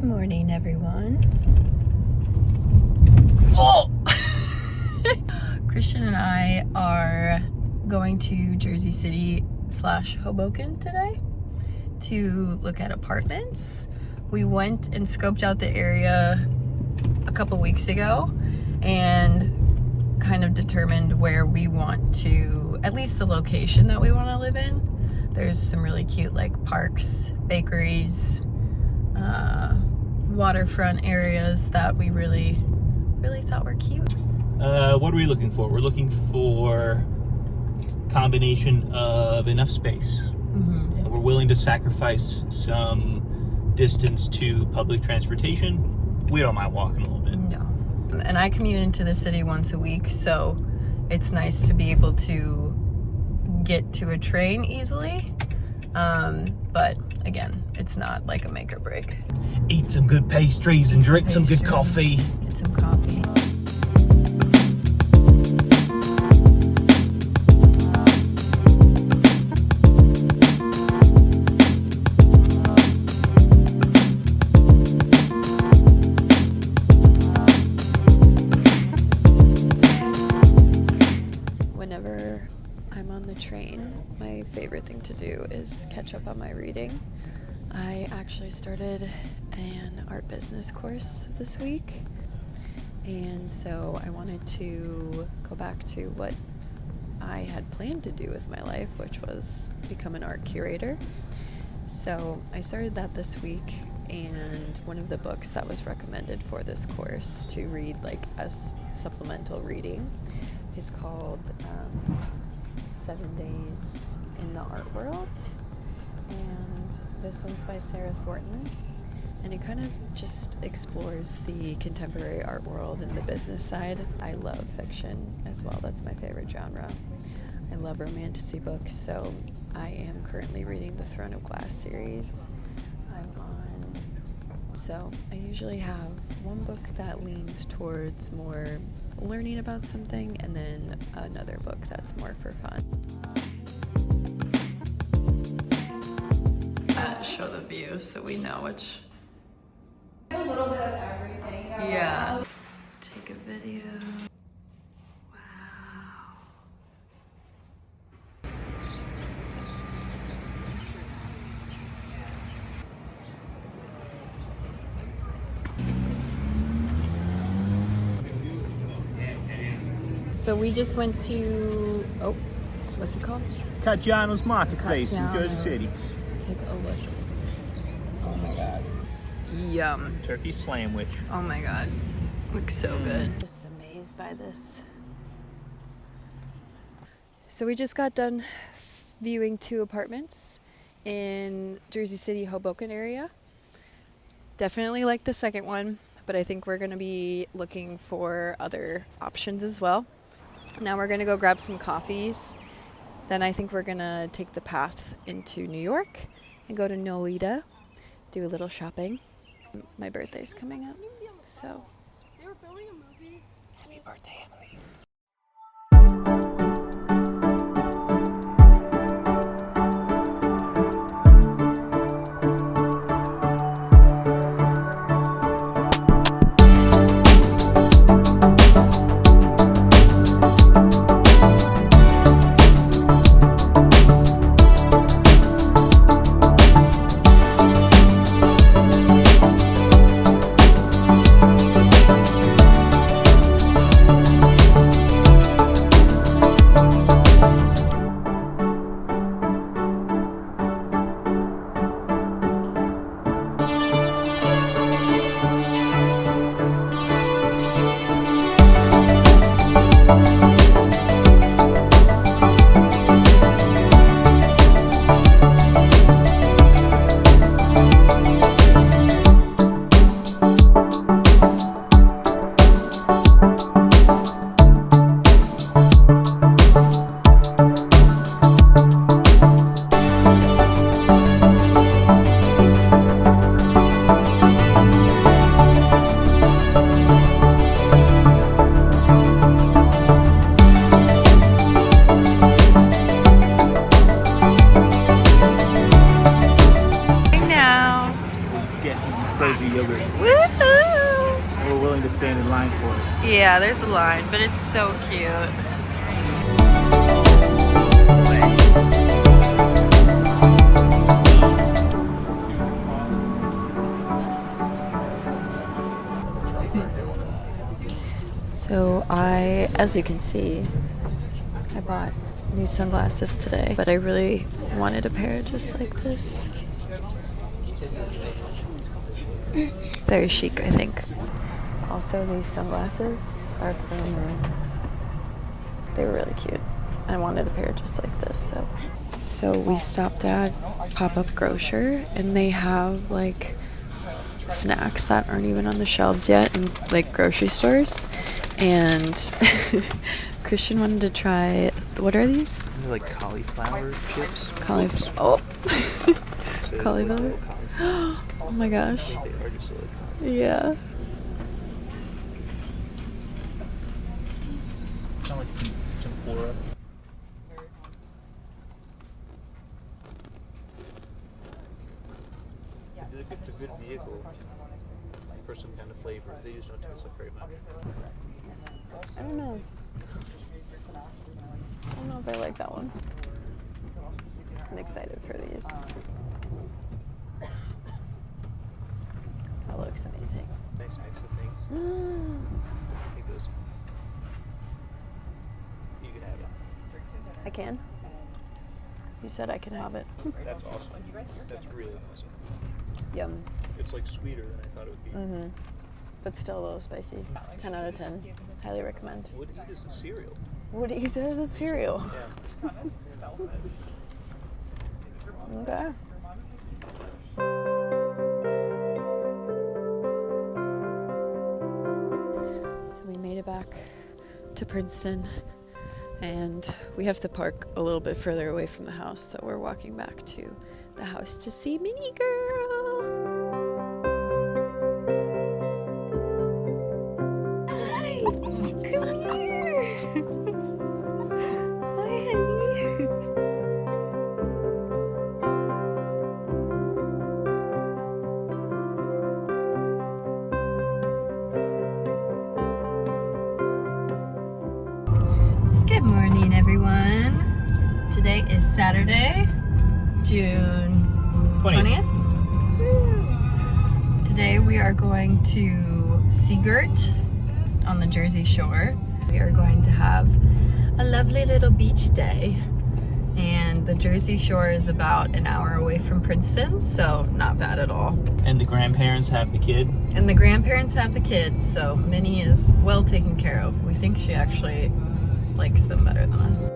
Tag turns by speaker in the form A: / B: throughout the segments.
A: Morning, everyone. Oh! Christian and I are going to Jersey City / Hoboken today to look at apartments. We went and scoped out the area a couple weeks ago and kind of determined where we want to, at least the location that we want to live in. There's some really cute like parks, bakeries, waterfront areas that we really thought were cute.
B: What are we looking for? We're looking for combination of enough space. Mm-hmm. And we're willing to sacrifice some distance to public transportation. We don't mind walking a little bit.
A: No. And I commute into the city once a week, so it's nice to be able to get to a train easily. But again, it's not like a make or break.
B: Eat some good pastries and drink some good coffee.
A: Get some coffee. Whenever I'm on the train, my favorite thing to do is catch up on my reading. I actually started an art business course this week, and so I wanted to go back to what I had planned to do with my life, which was become an art curator. So I started that this week, and one of the books that was recommended for this course to read like as supplemental reading is called 7 Days in the Art World, and this one's by Sarah Thornton, and it kind of just explores the contemporary art world and the business side. I love fiction as well. That's my favorite genre. I love romantasy books, so I am currently reading the Throne of Glass series. So I usually have one book that leans towards more learning about something, and then another book that's more for fun. Show the view so we know which.
C: A little bit of everything.
A: Yeah. Take a video. Wow. So we just went to, what's it called?
B: Caggiano's Marketplace in Jersey City.
A: Take a look. Oh my god. Yum.
B: Turkey sandwich.
A: Oh my god. Looks so good. Just amazed by this. So we just got done viewing 2 apartments in Jersey City, Hoboken area. Definitely like the second one, but I think we're going to be looking for other options as well. Now we're going to go grab some coffees. Then I think we're going to take the path into New York and go to Nolita, do a little shopping. My birthday's coming up, so.
C: They were filming a movie.
A: Happy birthday, Emily.
B: frozen yogurt.
D: Woohoo!
B: And we're willing to stand in line for it.
D: Yeah, there's a line, but it's so cute.
A: So as you can see, I bought new sunglasses today, but I really wanted a pair just like this. Very chic, I think. Also, these sunglasses are from, they were really cute. I wanted a pair just like this, so we stopped at Pop-Up Grocer, and they have like snacks that aren't even on the shelves yet in like grocery stores. And Christian wanted to try, what are these?
B: They're like cauliflower chips.
A: Cauliflower. Oh. Cauliflower? Oh my gosh.
B: They are just like
A: Yeah.
B: kind of like tempura. It's a good vehicle for some kind of flavor. They just don't taste like very much.
A: I don't know. I don't know if I like that one. I'm excited for these. That looks amazing.
B: Nice mix of things. I think those. You can have it.
A: I can? You said I can have it.
B: That's awesome. That's really awesome.
A: Yum.
B: It's like sweeter than I thought it would be.
A: Mm-hmm. But still a little spicy. 10 out of 10. Highly recommend.
B: Would eat as a cereal.
A: Would eat it as a cereal.
B: Yeah.
A: Okay. So we made it back to Princeton, and we have to park a little bit further away from the house, so we're walking back to the house to see Mini Girl. Hi, come here. Hi, honey.
D: Good morning, everyone. Today is Saturday, June 20th. Today we are going to Seagirt on the Jersey Shore. We are going to have a lovely little beach day. And the Jersey Shore is about an hour away from Princeton, so not bad at all.
B: And the grandparents have the kid.
D: And the grandparents have the kids, so Minnie is well taken care of. We think she actually likes them better than us.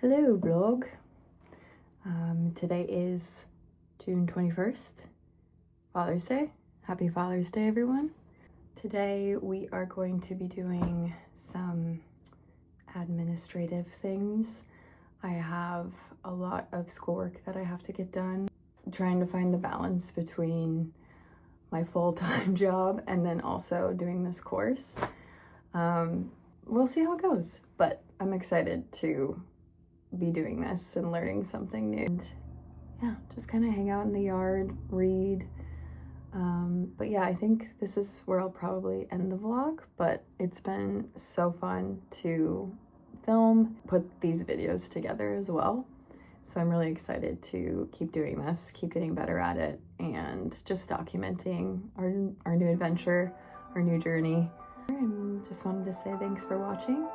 A: Hello vlog. Today is June 21st, Father's Day. Happy Father's Day, everyone. Today we are going to be doing some administrative things. I have a lot of schoolwork that I have to get done. Trying to find the balance between my full-time job and then also doing this course. We'll see how it goes, but I'm excited to be doing this and learning something new. And yeah, just kind of hang out in the yard, read. But yeah, I think this is where I'll probably end the vlog, but it's been so fun to
D: film, put these videos together as well. So I'm really excited to keep doing this, keep getting better at it, and just documenting our new adventure, our new journey. And just wanted to say thanks for watching.